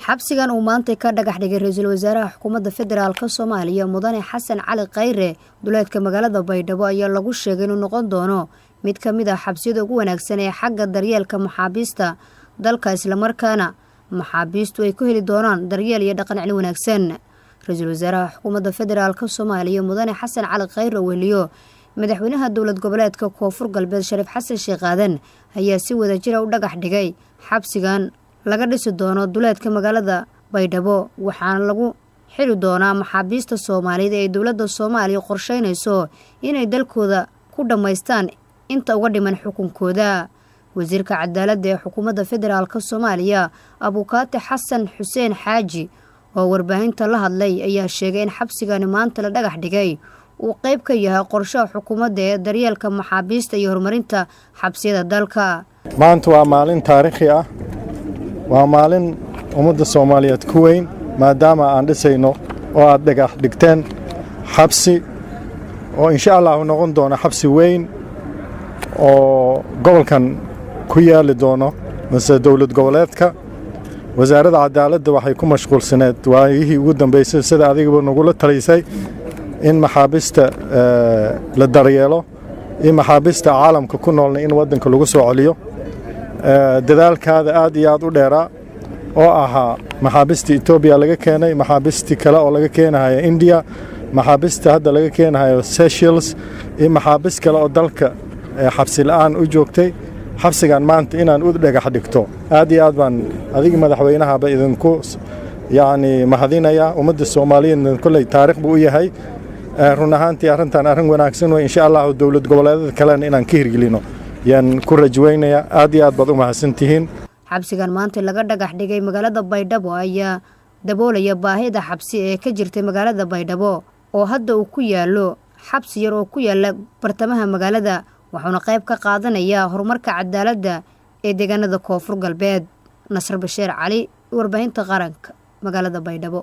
xabsigan uu maanta ka dhagax dhigay ra'iisul wasaaraha xukuumadda federaalka Soomaaliya Mudane Xasan Cali Khayre duleedka magaalada Baydhabo ayaa lagu sheegay inuu noqon doono mid ka mid ah xabsiyada ugu wanaagsan ee xagga daryeelka maxaabiista dalka isla markaana maxaabiistu ay ku heli doonaan daryeel iyo dhaqan celin wanaagsan. ra'iisul wasaaraha xukuumadda federaalka Soomaaliya Mudane Xasan Cali Khayre weliyo madaxweynaha dowlad goboleedka Koonfur Galbeed Shariif Xasan Sheekh Aadan ayaa si wadajir ah u dhagax dhigay xabsigan laga dhisi doono duleedka magaalada Baydhabo waxaana lagu xiri doonaa maxaabiista Soomaaliyeed ee dowladda Soomaaliya qorsheynayso inay dalkooda ku dhameystaan inta uga dhiman xukunkooda. wasiirka cadaaladda ee xukuumadda federaalka Soomaaliya Abukaati Xasan Xuseen Xaaji oo warbaahinta la hadlay ayaa sheegay in xabsigani maanta la dhagax dhigay uu qayb ka yahay qorshaha xukuumadda ee daryeelka maxaabiista iyo horumarinta xabsiyada dalka. maanta waa maalin taariikhi ah, waa maalin ummadda Soomaaliyeed ku weyn maadaama aan dhisayno oo aad dhagax dhigteen xabsi oo insha Allah noqon doono xabsi weyn oo gobolkan ku yaali doono mise dowlad goboleedka. wasaaradda cadaaladda waxay ku mashquulsaneed waayihii ugu dambeysay sida adigaba nagula talisay in maxaabiista la daryeelo in maxaabiista caalamka ku noolna in wadanka lagu soo celiyo. dadaalkaada aad iyo aad u dheeraa oo ahaa maxaabiista Ethiopia laga keenay, maxaabiista kale oo laga keenayo India, maxaabiista hadda laga keenayo Seychelles, iyo maxaabiis kale oo dalka xabsi la'aan u joogtay. xabsigan maanta inaan u dhagax dhigto aad iyo aad baan adiga madaxweynaha ba idinku mahadinaya. ummadda Soomaaliyeed kulay taariikh buu u yahay. run ahaantii arrintan arrin wanaagsan way insha Allah dowlad goboleedada kale inaan ka hirgelino yaan ku rajaynaya. aad iyo aad baad u mahadsantihiin. xabsigan maanta laga dhagax dhigay magaalada Baydhabo ayaa daboolaya baahida xabsi ee ka jirtay magaalada Baydhabo oo hadda uu ku yaalo xabsi yar oo ku yaala bartamaha magaalada waxaana qayb ka qaadanaya horumarka cadaaladda ee deegaanada Koonfur Galbeed. Nasr Basheer Cali, warbaahinta qaranka, magaalada Baydhabo.